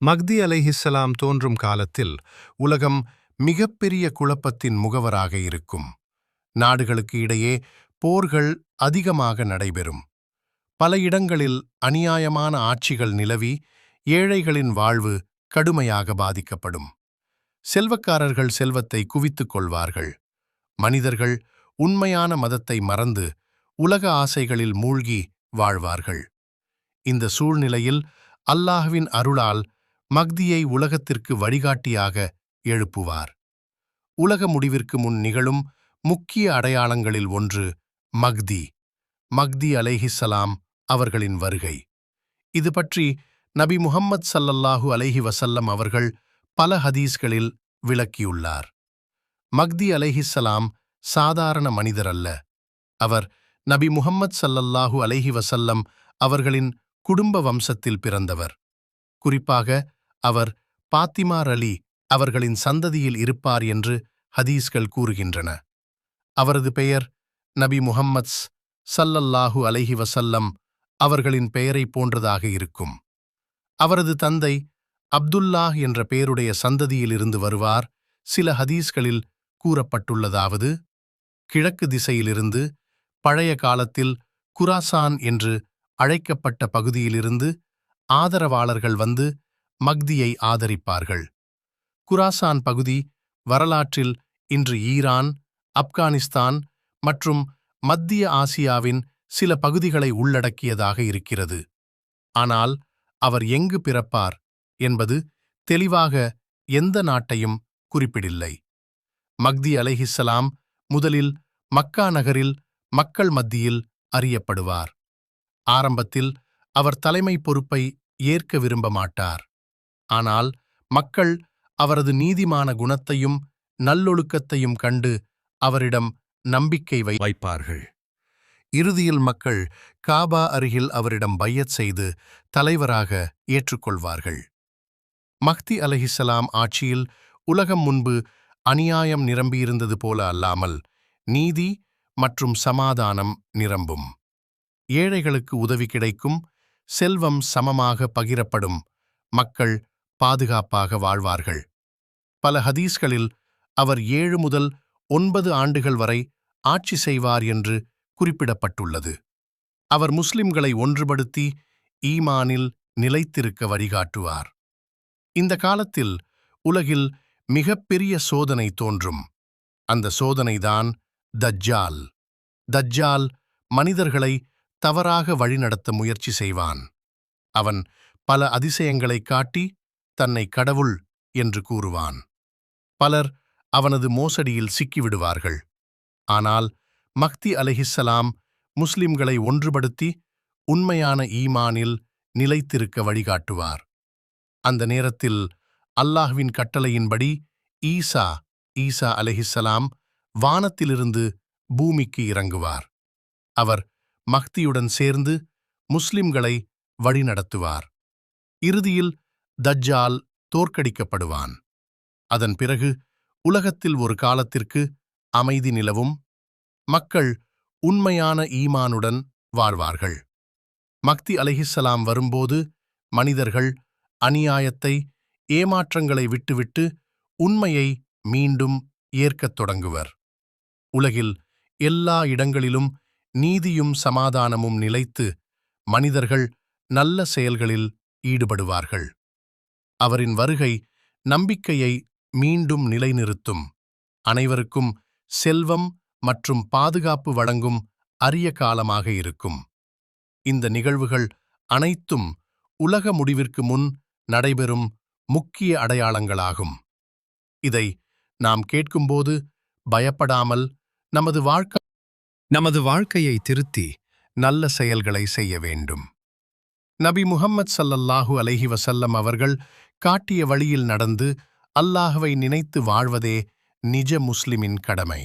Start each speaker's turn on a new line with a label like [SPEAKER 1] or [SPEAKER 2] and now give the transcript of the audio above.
[SPEAKER 1] மக்தி அலைஹிஸ்ஸலாம் தோன்றும் காலத்தில் உலகம் மிகப்பெரிய குழப்பத்தின் முகவராக இருக்கும். நாடுகளுக்கு இடையே போர்கள் அதிகமாக நடைபெறும். பல இடங்களில் அநியாயமான ஆட்சிகள் நிலவி ஏழைகளின் வாழ்வு கடுமையாக பாதிக்கப்படும். செல்வக்காரர்கள் செல்வத்தை குவித்துக் கொள்வார்கள். மனிதர்கள் உண்மையான மதத்தை மறந்து உலக ஆசைகளில் மூழ்கி வாழ்வார்கள். இந்த சூழ்நிலையில் அல்லாஹ்வின் அருளால் மக்தியை உலகத்திற்கு வழிகாட்டியாக எழுப்புவார். உலக முடிவிற்கு முன் நிகழும் முக்கிய அடையாளங்களில் ஒன்று மக்தி மக்தி அலைஹிஸ்ஸலாம் அவர்களின் வருகை. இது பற்றி நபி முஹம்மது ஸல்லல்லாஹு அலைஹி வஸல்லம் அவர்கள் பல ஹதீஸ்களில் விளக்கியுள்ளார். மக்தி அலைஹிஸ்ஸலாம் சாதாரண மனிதர் அல்ல. அவர் நபி முஹம்மது ஸல்லல்லாஹு அலைஹி வஸல்லம் அவர்களின் குடும்ப வம்சத்தில் பிறந்தவர். குறிப்பாக அவர் பாத்திமா ரலி அவர்களின் சந்ததியில் இருப்பார் என்று ஹதீஸ்கள் கூறுகின்றன. அவரது பெயர் நபி முஹம்மத் ஸல்லல்லாஹு அலைஹி வஸல்லம் அவர்களின் பெயரைப் போன்றதாக இருக்கும். அவரது தந்தை அப்துல்லாஹ் என்ற பெயருடைய சந்ததியிலிருந்து வருவார். சில ஹதீஸ்களில் கூறப்பட்டுள்ளதாவது, கிழக்கு திசையிலிருந்து, பழைய காலத்தில் குராசான் என்று அழைக்கப்பட்ட பகுதியிலிருந்து ஆதரவாளர்கள் வந்து மக்தியை ஆதரிப்பார்கள். குராசான் பகுதி வரலாற்றில் இன்று ஈரான், ஆப்கானிஸ்தான் மற்றும் மத்திய ஆசியாவின் சில பகுதிகளை உள்ளடக்கியதாக இருக்கிறது. ஆனால் அவர் எங்கு பிறப்பார் என்பது தெளிவாக எந்த நாட்டையும் குறிப்பிடில்லை. மக்தி அலைஹிஸ்ஸலாம் முதலில் மக்கா நகரில் மக்கள் மத்தியில் அறியப்படுவார். ஆரம்பத்தில் அவர் தலைமை பொறுப்பை ஏற்க விரும்ப மாட்டார். ஆனால் மக்கள் அவரது நீதிமான குணத்தையும் நல்லொழுக்கத்தையும் கண்டு அவரிடம் நம்பிக்கை வைப்பார்கள். இறுதியில் மக்கள் காபா அருகில் அவரிடம் பையத் செய்து தலைவராக ஏற்றுக்கொள்வார்கள். மக்தி அலைஹிஸ்ஸலாம் ஆட்சியில் உலகம் முன்பு அநியாயம் நிரம்பியிருந்தது போல அல்லாமல் நீதி மற்றும் சமாதானம் நிரம்பும். ஏழைகளுக்கு உதவி கிடைக்கும், செல்வம் சமமாக பகிரப்படும், மக்கள் பாதுகாப்பாக வாழ்வார்கள். பல ஹதீஸ்களில் அவர் 7 முதல் 9 ஆண்டுகள் வரை ஆட்சி செய்வார் என்று குறிப்பிடப்பட்டுள்ளது. அவர் முஸ்லிம்களை ஒன்றுபடுத்தி ஈமானில் நிலைத்திருக்க வழிகாட்டுவார். இந்த காலத்தில் உலகில் மிகப்பெரிய சோதனை தோன்றும். அந்த சோதனைதான் தஜ்ஜால். தஜ்ஜால் மனிதர்களை தவறாக வழிநடத்த முயற்சி செய்வான். அவன் பல அதிசயங்களைக் காட்டி தன்னை கடவுள் என்று கூறுவான். பலர் அவனது மோசடியில் சிக்கிவிடுவார்கள். ஆனால் மக்தி அலைஹிஸ்ஸலாம் முஸ்லிம்களை ஒன்றுபடுத்தி உண்மையான ஈமானில் நிலைத்திருக்க வழிகாட்டுவார். அந்த நேரத்தில் அல்லாஹ்வின் கட்டளையின்படி ஈசா அலைஹிஸ்ஸலாம் வானத்திலிருந்து பூமிக்கு இறங்குவார். அவர் மக்தியுடன் சேர்ந்து முஸ்லிம்களை வழிநடத்துவார். இறுதியில் தஜ்ஜால் தோற்கடிக்கப்படுவான். அதன் பிறகு உலகத்தில் ஒரு காலத்திற்கு அமைதி நிலவும். மக்கள் உண்மையான ஈமானுடன் வாழ்வார்கள். மக்தி அலைஹிஸ்ஸலாம் வரும்போது மனிதர்கள் அநியாயத்தை, ஏமாற்றங்களை விட்டுவிட்டு உண்மையை மீண்டும் ஏற்கத் தொடங்குவர். உலகில் எல்லா இடங்களிலும் நீதியும் சமாதானமும் நிலைத்து மனிதர்கள் நல்ல செயல்களில் ஈடுபடுவார்கள். அவரின் வருகை நம்பிக்கையை மீண்டும் நிலைநிறுத்தும். அனைவருக்கும் செல்வம் மற்றும் பாதுகாப்பு வழங்கும் அரிய காலமாக இருக்கும். இந்த நிகழ்வுகள் அனைத்தும் உலக முடிவிற்கு முன் நடைபெறும் முக்கிய அடையாளங்களாகும். இதை நாம் கேட்கும்போது பயப்படாமல் நமது வாழ்க்கையை திருத்தி நல்ல செயல்களை செய்ய வேண்டும். நபி முஹம்மது ஸல்லல்லாஹு அலைஹி வஸல்லம் அவர்கள் காட்டிய வழியில் நடந்து அல்லாஹ்வை நினைத்து வாழ்வதே நிஜ முஸ்லிமின் கடமை.